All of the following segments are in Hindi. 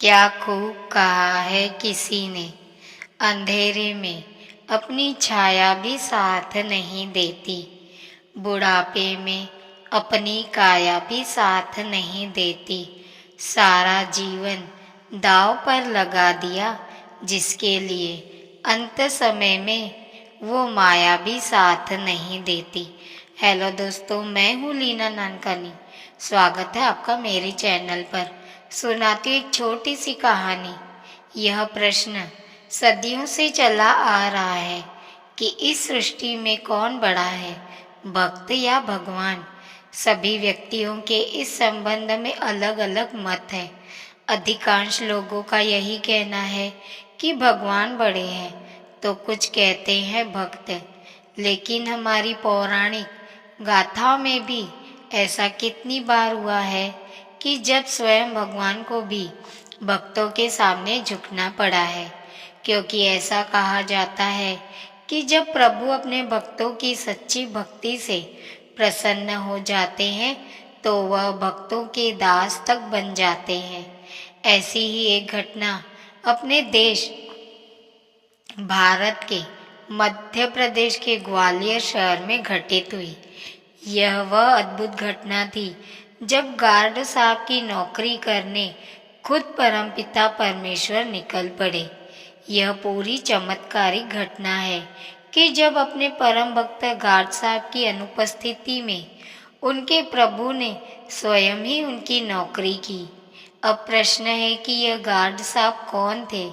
क्या खूब कहा है किसी ने, अंधेरे में अपनी छाया भी साथ नहीं देती, बुढ़ापे में अपनी काया भी साथ नहीं देती। सारा जीवन दांव पर लगा दिया जिसके लिए अंत समय में वो माया भी साथ नहीं देती। हेलो दोस्तों, मैं हूँ लीना नानकानी। स्वागत है आपका मेरे चैनल पर। सुनाती हूँ एक छोटी सी कहानी। यह प्रश्न सदियों से चला आ रहा है कि इस सृष्टि में कौन बड़ा है, भक्त या भगवान। सभी व्यक्तियों के इस संबंध में अलग अलग मत हैं। अधिकांश लोगों का यही कहना है कि भगवान बड़े हैं, तो कुछ कहते हैं भक्त। लेकिन हमारी पौराणिक गाथाओं में भी ऐसा कितनी बार हुआ है कि जब स्वयं भगवान को भी भक्तों के सामने झुकना पड़ा है, क्योंकि ऐसा कहा जाता है कि जब प्रभु अपने भक्तों की सच्ची भक्ति से प्रसन्न हो जाते हैं तो वह भक्तों के दास तक बन जाते हैं। ऐसी ही एक घटना अपने देश भारत के मध्य प्रदेश के ग्वालियर शहर में घटित हुई। यह वह अद्भुत घटना थी जब गार्ड साहब की नौकरी करने खुद परमपिता परमेश्वर निकल पड़े। यह पूरी चमत्कारिक घटना है कि जब अपने परम भक्त गार्ड साहब की अनुपस्थिति में उनके प्रभु ने स्वयं ही उनकी नौकरी की। अब प्रश्न है कि यह गार्ड साहब कौन थे।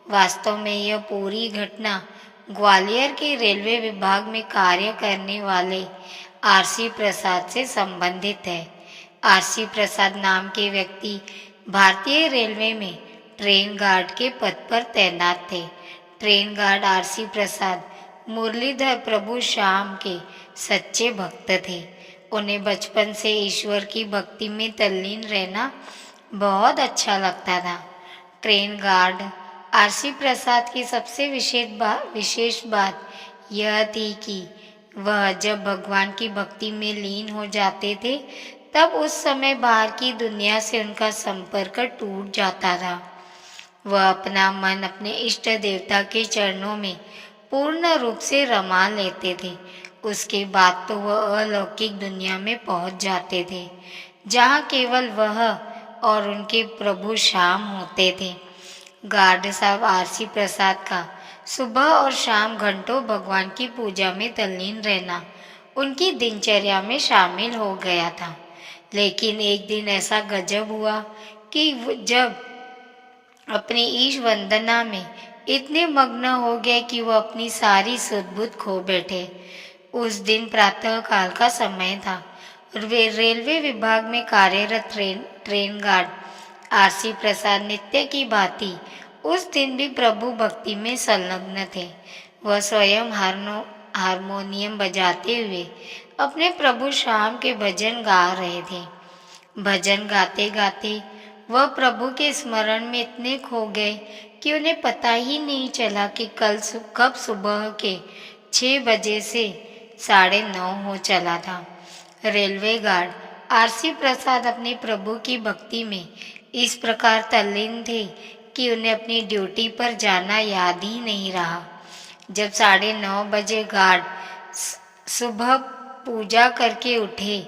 वास्तव में यह पूरी घटना ग्वालियर के रेलवे विभाग में कार्य करने वाले आरसी प्रसाद से संबंधित है। आरसी प्रसाद नाम के व्यक्ति भारतीय रेलवे में ट्रेन गार्ड के पद पर तैनात थे। ट्रेन गार्ड आरसी प्रसाद मुरलीधर प्रभु श्याम के सच्चे भक्त थे। उन्हें बचपन से ईश्वर की भक्ति में तल्लीन रहना बहुत अच्छा लगता था। ट्रेन गार्ड आरसी प्रसाद की सबसे विशेष बात यह थी कि वह जब भगवान की भक्ति में लीन हो जाते थे तब उस समय बाहर की दुनिया से उनका संपर्क टूट जाता था। वह अपना मन अपने इष्ट देवता के चरणों में पूर्ण रूप से रमा लेते थे। उसके बाद तो वह अलौकिक दुनिया में पहुंच जाते थे, जहाँ केवल वह और उनके प्रभु श्याम होते थे। गार्ड साहब आरसी प्रसाद का सुबह और शाम घंटों भगवान की पूजा में तल्लीन रहना उनकी दिनचर्या में शामिल हो गया था। लेकिन एक दिन ऐसा गजब हुआ कि जब अपनी ईश वंदना में इतने मग्न हो गए कि वह अपनी सारी सुध-बुध खो बैठे। उस दिन प्रातः काल का समय था। रेलवे विभाग में कार्यरत ट्रेन गार्ड आरसी प्रसाद नित्य की भांति उस दिन भी प्रभु भक्ति में संलग्न थे। वह स्वयं हारमोनियम बजाते हुए अपने प्रभु श्याम के भजन गा रहे थे। भजन गाते गाते वह प्रभु के स्मरण में इतने खो गए कि उन्हें पता ही नहीं चला कि कब सुबह के 6 बजे से 9:30 हो चला था। रेलवे गार्ड आरसी प्रसाद अपने प्रभु की भक्ति में इस प्रकार तल्लीन थे कि उन्हें अपनी ड्यूटी पर जाना याद ही नहीं रहा। जब 9:30 बजे गार्ड सुबह पूजा करके उठे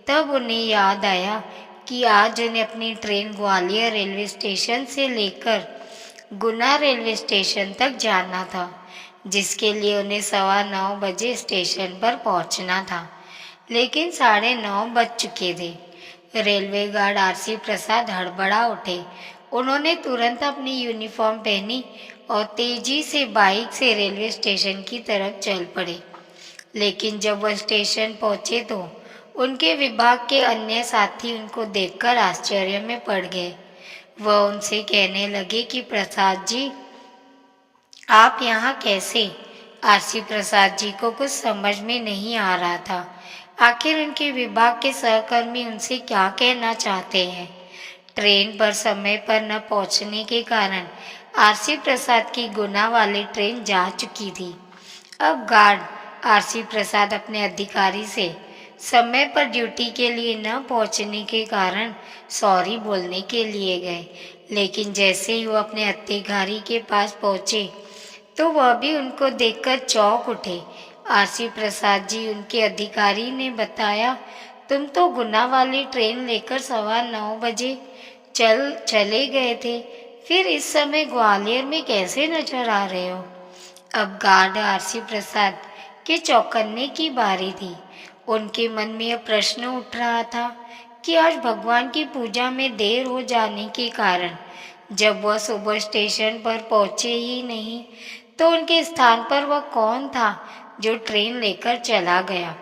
तब उन्हें याद आया कि आज उन्हें अपनी ट्रेन ग्वालियर रेलवे स्टेशन से लेकर गुना रेलवे स्टेशन तक जाना था, जिसके लिए उन्हें 9:15 बजे स्टेशन पर पहुंचना था। लेकिन 9:30 बज चुके थे। रेलवे गार्ड आरसी प्रसाद हड़बड़ा उठे। उन्होंने तुरंत अपनी यूनिफॉर्म पहनी और तेजी से बाइक से रेलवे स्टेशन की तरफ चल पड़े। लेकिन जब वह स्टेशन पहुंचे तो उनके विभाग के अन्य साथी उनको देखकर आश्चर्य में पड़ गए। वह उनसे कहने लगे कि प्रसाद जी, आप यहाँ कैसे? आरसी प्रसाद जी को कुछ समझ में नहीं आ रहा था। आखिर उनके विभाग के सहकर्मी उनसे क्या कहना चाहते हैं। ट्रेन पर समय पर न पहुंचने के कारण आरसी प्रसाद की गुना वाली ट्रेन जा चुकी थी। अब गार्ड आरसी प्रसाद अपने अधिकारी से समय पर ड्यूटी के लिए न पहुंचने के कारण सॉरी बोलने के लिए गए, लेकिन जैसे ही वो अपने अधिकारी के पास पहुंचे तो वह भी उनको देखकर चौंक उठे। आरसी प्रसाद जी, उनके अधिकारी ने बताया, तुम तो गुना वाली ट्रेन लेकर 9:15 बजे चले गए थे, फिर इस समय ग्वालियर में कैसे नजर आ रहे हो? अब गार्ड आरसी प्रसाद के चौंकने की बारी थी। उनके मन में यह प्रश्न उठ रहा था कि आज भगवान की पूजा में देर हो जाने के कारण जब वह सुबह स्टेशन पर पहुंचे ही नहीं, तो उनके स्थान पर वह कौन था जो ट्रेन लेकर चला गया?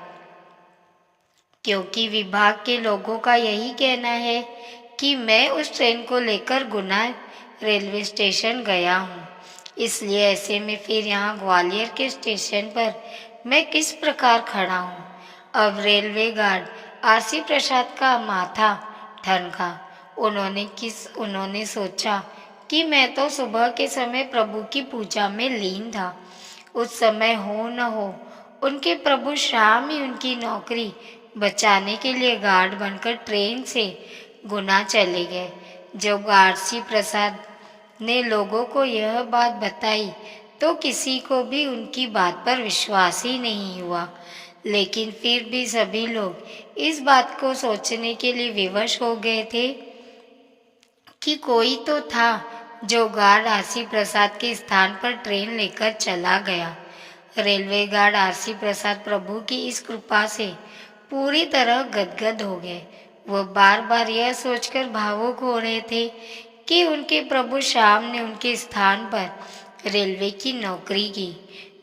क्योंकि विभाग के लोगों का यही कहना है कि मैं उस ट्रेन को लेकर गुना रेलवे स्टेशन गया हूँ, इसलिए ऐसे में फिर यहाँ ग्वालियर के स्टेशन पर मैं किस प्रकार खड़ा हूँ? अब रेलवे गार्ड आरसी प्रसाद का माथा ठनका। उन्होंने सोचा कि मैं तो सुबह के समय प्रभु की पूजा में लीन था। उस समय हो न हो उनके प्रभु शाम ही उनकी नौकरी बचाने के लिए गार्ड बनकर ट्रेन से गुना चले गए। जब आरसी प्रसाद ने लोगों को यह बात बताई तो किसी को भी उनकी बात पर विश्वास ही नहीं हुआ, लेकिन फिर भी सभी लोग इस बात को सोचने के लिए विवश हो गए थे कि कोई तो था जो गार्ड आरसी प्रसाद के स्थान पर ट्रेन लेकर चला गया। रेलवे गार्ड आरसी प्रसाद प्रभु की इस कृपा से पूरी तरह गदगद हो गए। वह बार बार यह सोचकर भावुक हो रहे थे कि उनके प्रभु श्याम ने उनके स्थान पर रेलवे की नौकरी की।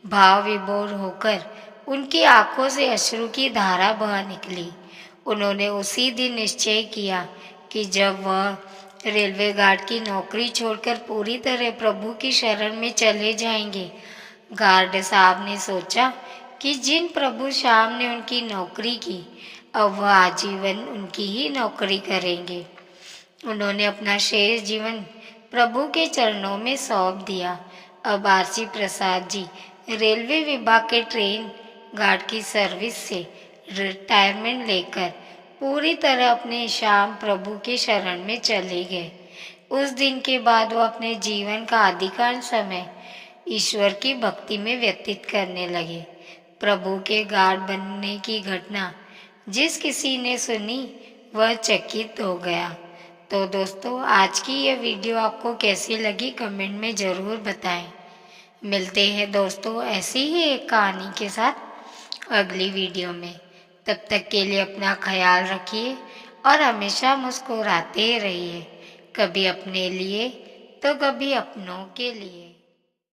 भाव विभोर होकर उनकी आंखों से अश्रु की धारा बह निकली। उन्होंने उसी दिन निश्चय किया कि जब वह रेलवे गार्ड की नौकरी छोड़कर पूरी तरह प्रभु की शरण में चले जाएंगे। गार्ड साहब ने सोचा कि जिन प्रभु श्याम ने उनकी नौकरी की, अब वह आजीवन उनकी ही नौकरी करेंगे। उन्होंने अपना शेष जीवन प्रभु के चरणों में सौंप दिया। अब आरसी प्रसाद जी रेलवे विभाग के ट्रेन गार्ड की सर्विस से रिटायरमेंट लेकर पूरी तरह अपने श्याम प्रभु के शरण में चले गए। उस दिन के बाद वो अपने जीवन का अधिकांश समय ईश्वर की भक्ति में व्यतीत करने लगे। प्रभु के गार्ड बनने की घटना जिस किसी ने सुनी वह चकित हो गया। तो दोस्तों, आज की यह वीडियो आपको कैसी लगी कमेंट में ज़रूर बताएं। मिलते हैं दोस्तों ऐसी ही एक कहानी के साथ अगली वीडियो में। तब तक के लिए अपना ख्याल रखिए और हमेशा मुस्कुराते रहिए, कभी अपने लिए तो कभी अपनों के लिए।